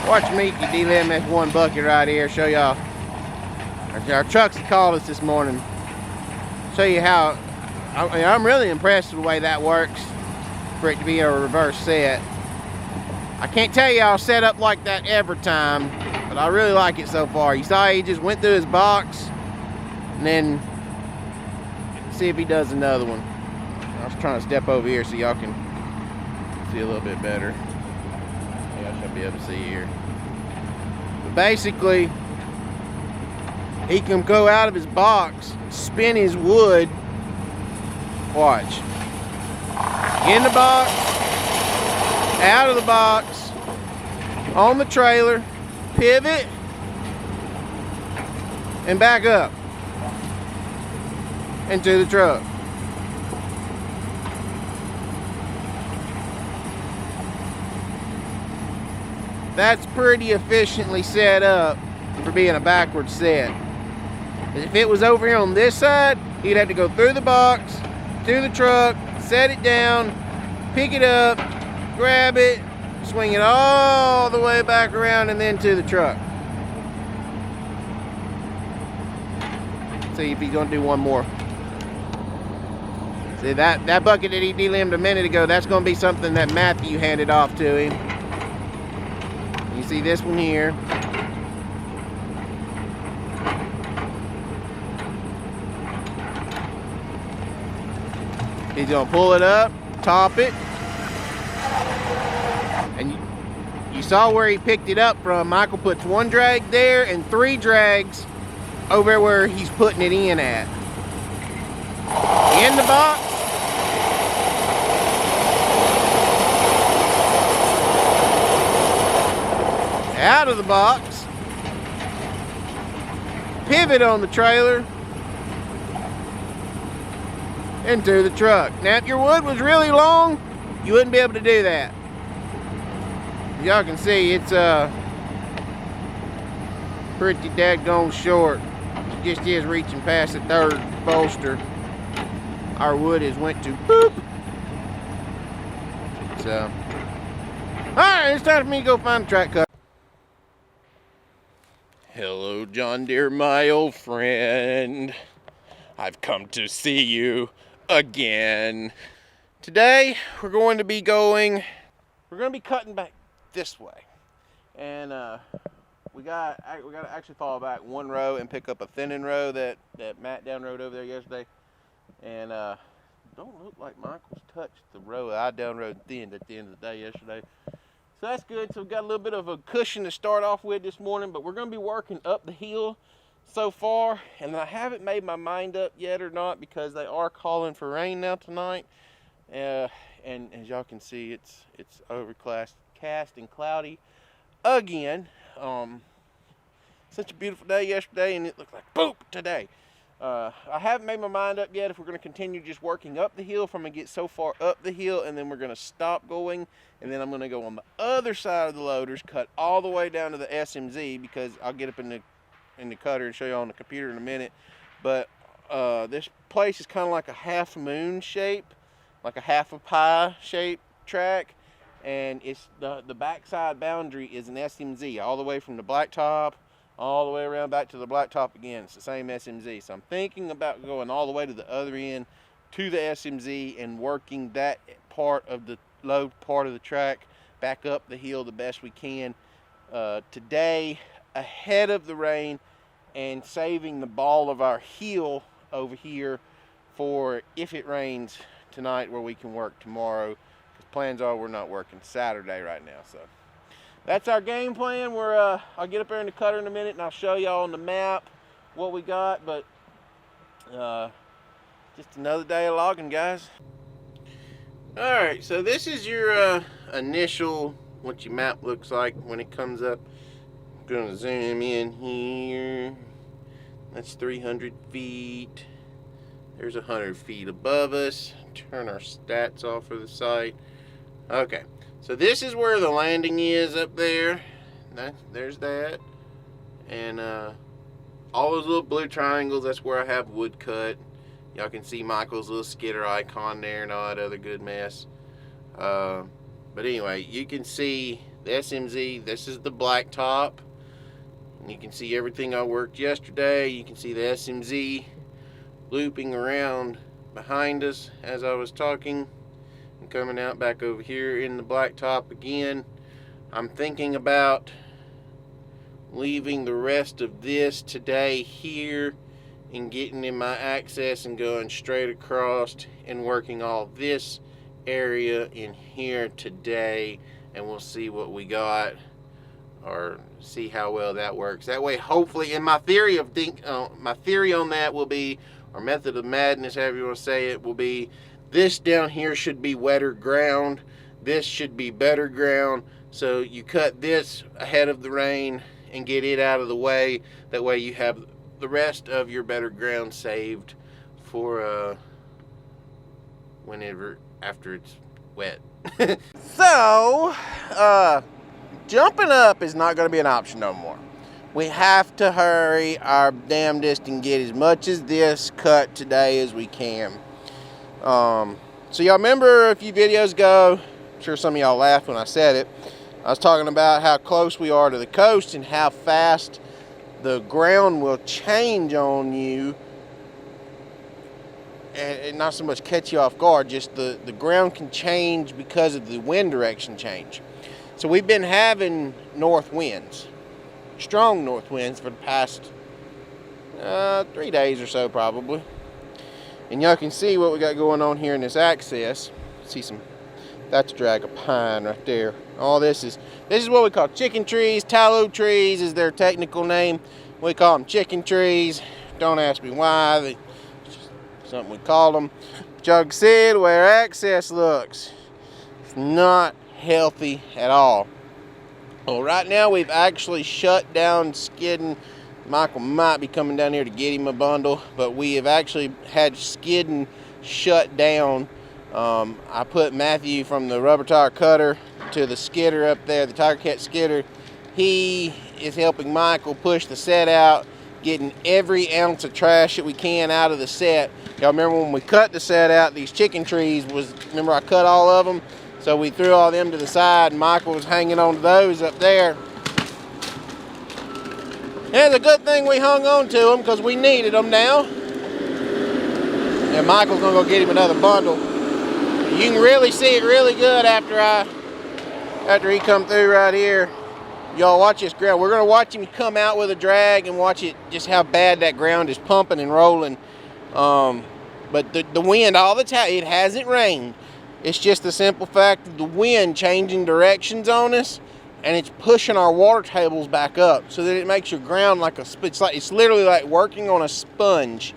Watch me delimb this one bucket right here. Show y'all. Our trucks called us this morning. Show you how. I'm really impressed with the way that works for it to be a reverse set. I can't tell you I'll set up like that every time, but I really like it so far. You saw he just went through his box, and then see if he does another one. I was trying to step over here so y'all can see a little bit better. Yeah, I should be able to see here. But basically, he can go out of his box, spin his wood. Watch. In the box, out of the box, on the trailer, pivot, and back up into the truck. That's pretty efficiently set up for being a backward set. If it was over here on this side, he'd have to go through the box, to the truck, set it down, pick it up, grab it, swing it all the way back around and then to the truck. See if he's gonna do one more. See that bucket that he delimbed a minute ago, that's gonna be something that Matthew handed off to him. You see this one here. He's gonna pull it up, top it, and you saw where he picked it up from. Michael puts one drag there and 3 drags over where he's putting it in at. In the box. Out of the box. Pivot on the trailer. Into the truck. Now if your wood was really long, you wouldn't be able to do that. Y'all can see it's pretty daggone short. It just is reaching past the 3rd bolster. Our wood has went to boop. So alright, it's time for me to go find the track cut. Hello John Deere, my old friend. I've come to see you again. Today we're going to be cutting back this way, and we got to actually fall back 1 row and pick up a thinning row that Matt downrode over there yesterday, and don't look like Michael's touched the row I downrode thinned at the end of the day yesterday, so that's good. So we've got a little bit of a cushion to start off with this morning, but we're going to be working up the hill so far, and I haven't made my mind up yet or not, because they are calling for rain now tonight, and as y'all can see, it's overcast and cloudy again. Such a beautiful day yesterday, and it looked like boop today. I haven't made my mind up yet if we're going to continue just working up the hill, if I'm going to get so far up the hill and then we're going to stop going, and then I'm going to go on the other side of the loaders, cut all the way down to the SMZ, because I'll get up in the cutter and show you on the computer in a minute. But this place is kind of like a half moon shape, like a half a pie shaped track, and it's the backside boundary is an SMZ all the way from the blacktop all the way around back to the blacktop again. It's the same SMZ, so I'm thinking about going all the way to the other end to the SMZ and working that part of the low part of the track back up the hill the best we can today, ahead of the rain, and saving the ball of our hill over here for if it rains tonight, where we can work tomorrow, because plans are we're not working Saturday right now. So that's our game plan. I'll get up there in the cutter in a minute and I'll show y'all on the map what we got, but just another day of logging, guys. Alright, so this is your initial, what your map looks like when it comes up. I'm gonna zoom in here. That's 300 feet. There's 100 feet above us. Turn our stats off for the site. Okay, so this is where the landing is up there. There's that. And all those little blue triangles, that's where I have wood cut. Y'all can see Michael's little skitter icon there and all that other good mess. But anyway, you can see the SMZ. This is the black top. And you can see everything I worked yesterday. You can see the SMZ looping around behind us as I was talking and coming out back over here in the black top again. I'm thinking about leaving the rest of this today here and getting in my access and going straight across and working all this area in here today, and we'll see what we got or see how well that works. That way, hopefully, and my theory on that will be, or method of madness, however you want to say it, will be this down here should be wetter ground, this should be better ground, so you cut this ahead of the rain and get it out of the way. That way you have the rest of your better ground saved for whenever after it's wet. So jumping up is not going to be an option no more. We have to hurry our damnedest and get as much as this cut today as we can. So y'all remember a few videos ago, I'm sure some of y'all laughed when I said it, I was talking about how close we are to the coast and how fast the ground will change on you, and not so much catch you off guard, just the ground can change because of the wind direction change. So we've been having north winds, strong north winds, for the past 3 days or so probably. And y'all can see what we got going on here in this access. See some, that's a drag of pine right there. All this is what we call chicken trees. Tallow trees is their technical name. We call them chicken trees. Don't ask me why. It's just something we call them. But y'all can see the way our access looks. It's not healthy at all. Well, right now we've actually shut down skidding. Michael might be coming down here to get him a bundle, but we have actually had skidding shut down. I put Matthew from the rubber tire cutter to the skidder up there, the Tigercat skidder. He is helping Michael push the set out, getting every ounce of trash that we can out of the set. Y'all remember when we cut the set out, these chicken trees remember I cut all of them? So we threw all them to the side, and Michael was hanging on to those up there. And it's a good thing we hung on to them because we needed them now. And Michael's gonna go get him another bundle. You can really see it really good after he come through right here. Y'all watch this ground. We're gonna watch him come out with a drag and watch it, just how bad that ground is pumping and rolling. But the wind all the time, it hasn't rained. It's just the simple fact of the wind changing directions on us, and it's pushing our water tables back up so that it makes your ground like it's literally like working on a sponge.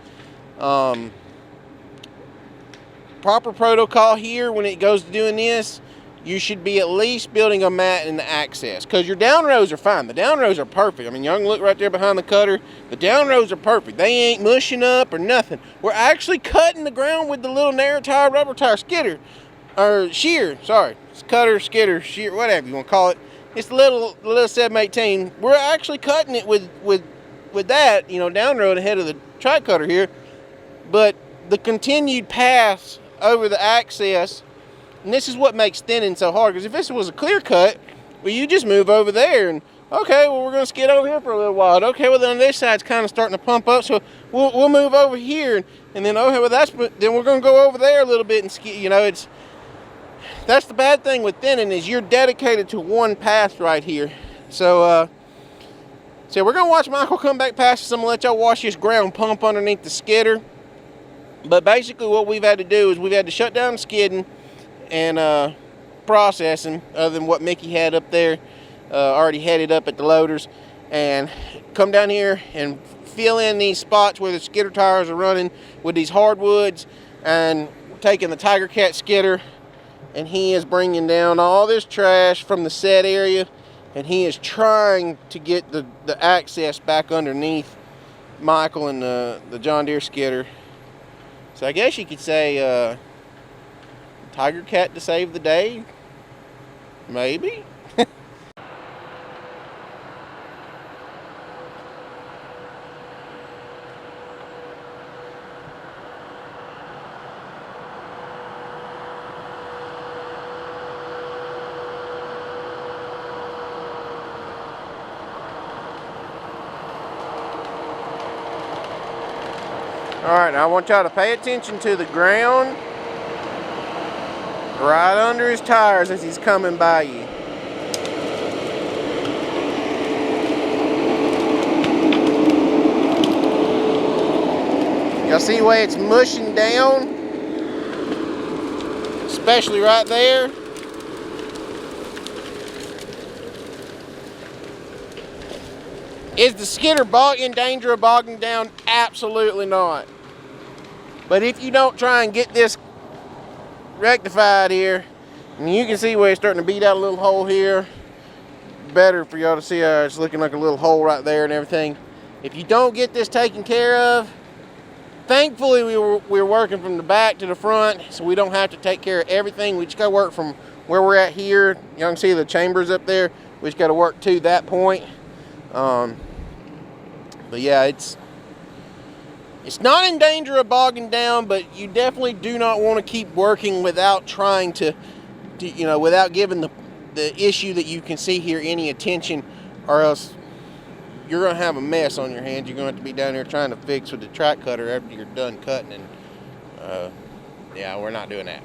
Proper protocol here when it goes to doing this, you should be at least building a mat in the access, because your down rows are fine. The down rows are perfect. I mean, y'all can look right there behind the cutter. The down rows are perfect. They ain't mushing up or nothing. We're actually cutting the ground with the little narrow tire, rubber tire skidder, or shear, sorry. It's cutter, skidder, shear, whatever you want to call it. It's the little 718. We're actually cutting it with that, you know, down road ahead of the tri cutter here. But the continued pass over the access, and this is what makes thinning so hard, because if this was a clear cut, well, you just move over there and, okay, well, we're going to skid over here for a little while. Okay, well, then this side's kind of starting to pump up, so we'll move over here, and then, okay, well, then we're going to go over there a little bit and skid. You know, that's the bad thing with thinning, is you're dedicated to one path right here. So we're going to watch Michael come back past us. I'm going to let y'all watch this ground pump underneath the skidder. But basically what we've had to do is we've had to shut down skidding and processing, other than what Mickey had up there, already headed up at the loaders, and come down here and fill in these spots where the skidder tires are running with these hardwoods, and taking the Tigercat skidder, and he is bringing down all this trash from the set area, and he is trying to get the access back underneath Michael and the John Deere skidder. So I guess you could say Tigercat to save the day, maybe. Alright, now I want y'all to pay attention to the ground right under his tires as he's coming by you. Y'all see the way it's mushing down? Especially right there. Is the skidder in danger of bogging down? Absolutely not. But if you don't try and get this rectified here, and you can see where it's starting to beat out a little hole here. Better for y'all to see how it's looking like a little hole right there and everything. If you don't get this taken care of, thankfully we're working from the back to the front, so we don't have to take care of everything. We just got to work from where we're at here. Y'all can see the chambers up there. We just got to work to that point. But yeah, it's not in danger of bogging down, but you definitely do not want to keep working without trying to without giving the issue that you can see here any attention, or else you're going to have a mess on your hands. You're going to have to be down here trying to fix with the track cutter after you're done cutting, and yeah, we're not doing that.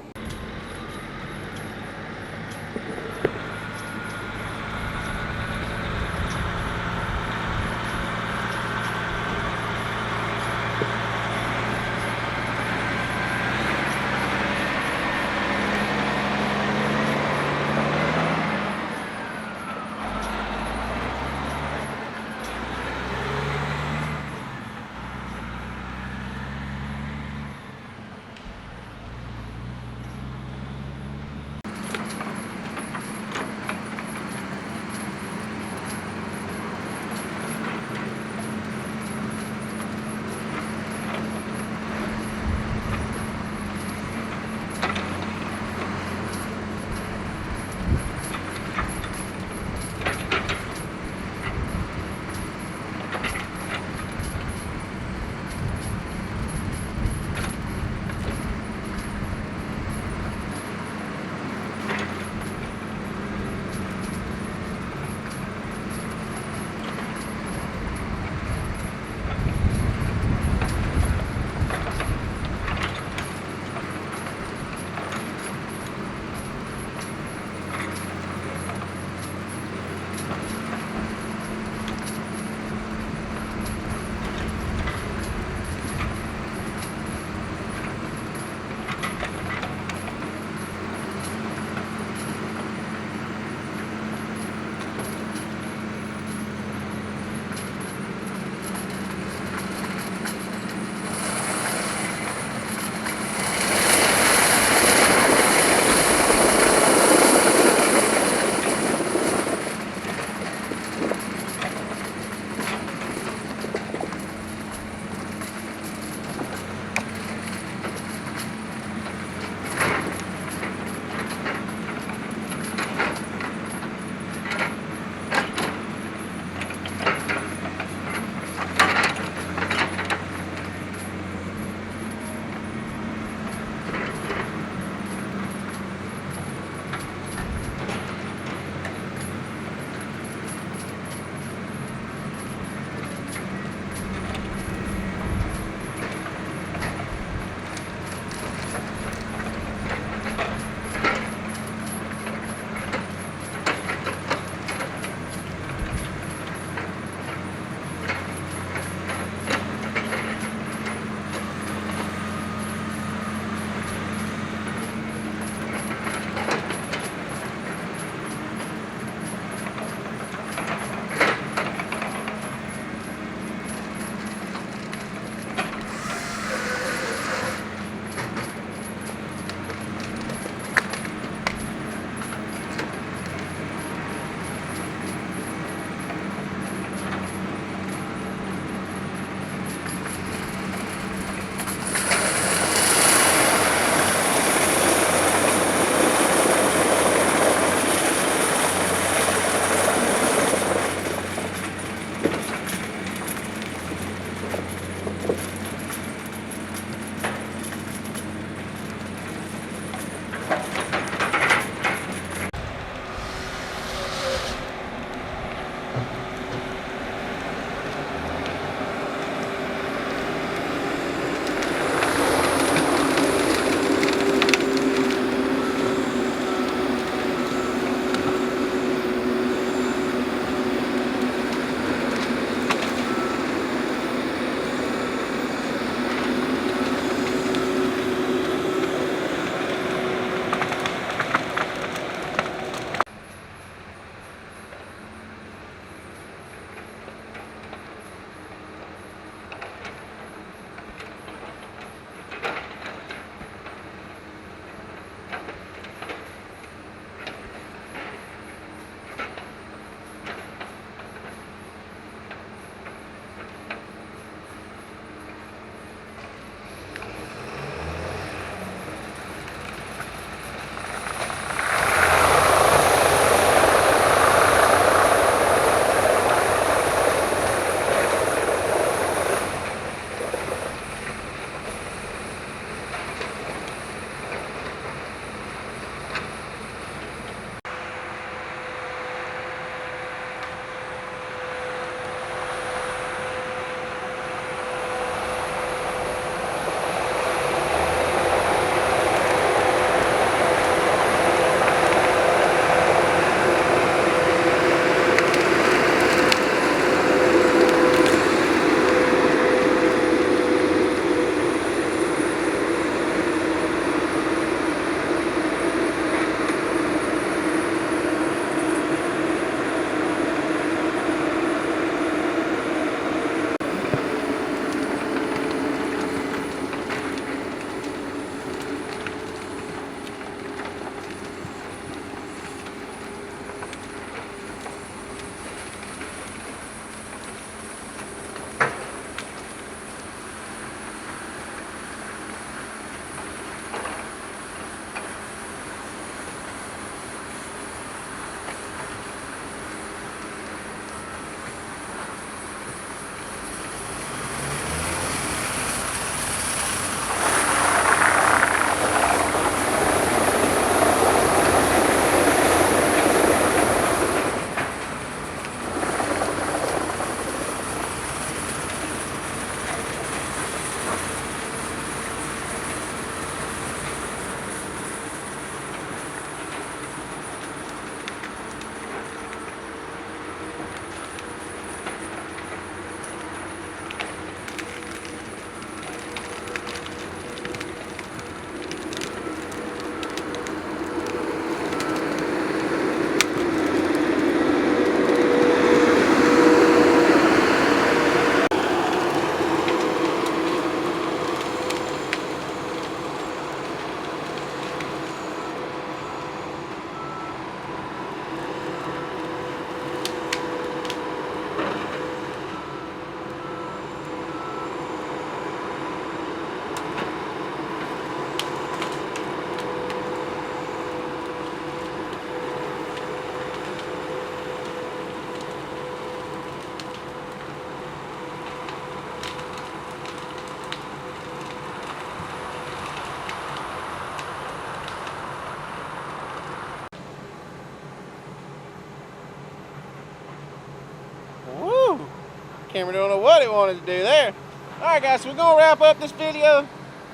camera don't know what it wanted to do there. Alright guys, so we're going to wrap up this video.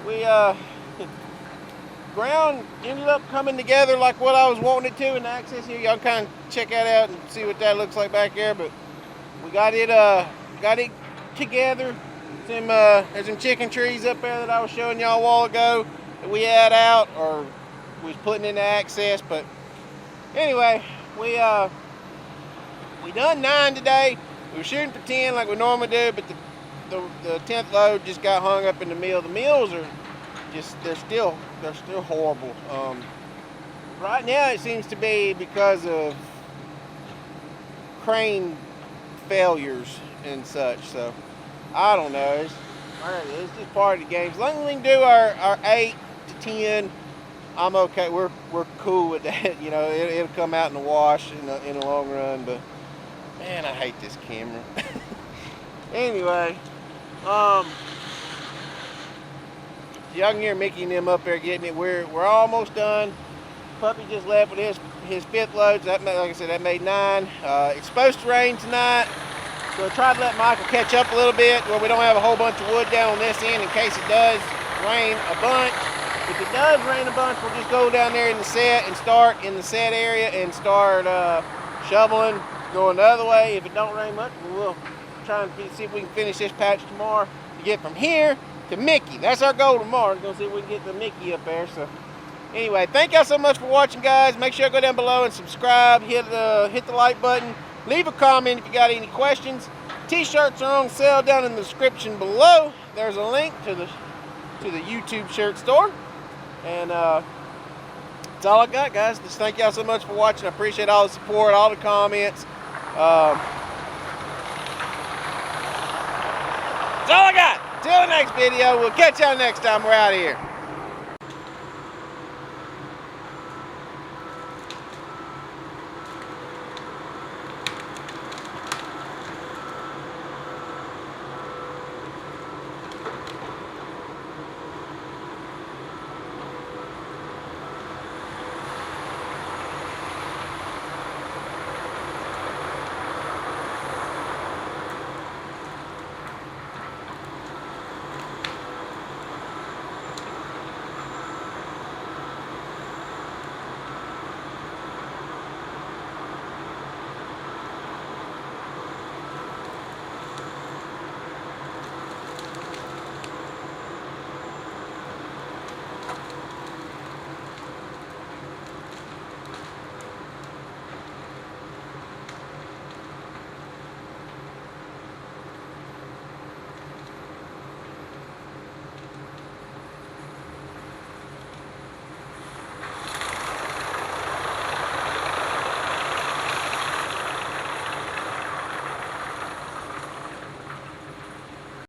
We, ground ended up coming together like what I was wanting it to in the access here. Y'all kind of check that out and see what that looks like back there. But we got it together. There's some chicken trees up there that I was showing y'all a while ago that we had out or was putting into access. But anyway, we done 9 today. We were shooting for 10 like we normally do, but the 10th load just got hung up in the mill. The mills are just, they're still horrible. Right now it seems to be because of crane failures and such. So I don't know. It's just part of the game. As long as we can do our 8 to 10, I'm okay. We're cool with that. You know, it'll come out in the wash in the long run. But man, I hate this camera. Anyway, y'all can hear Mickey and them up there getting it. We're almost done. Puppy just left with his 5th load. So that, like I said, that made 9. It's supposed to rain tonight. So I tried to let Michael catch up a little bit where we don't have a whole bunch of wood down on this end in case it does rain a bunch. If it does rain a bunch, we'll just go down there in the set and start in the set area and start shoveling, going the other way. If it don't rain much, we'll try and see if we can finish this patch tomorrow to get from here to Mickey. That's our goal tomorrow. We're going to see if we can get the Mickey up there. So anyway, thank y'all so much for watching, guys. Make sure you go down below and subscribe. Hit the like button. Leave a comment if you got any questions. T-shirts are on sale down in the description below. There's a link to the YouTube shirt store. And that's all I got, guys. Just thank y'all so much for watching. I appreciate all the support, all the comments. That's all I got. Till the next video. We'll catch y'all next time. We're out of here.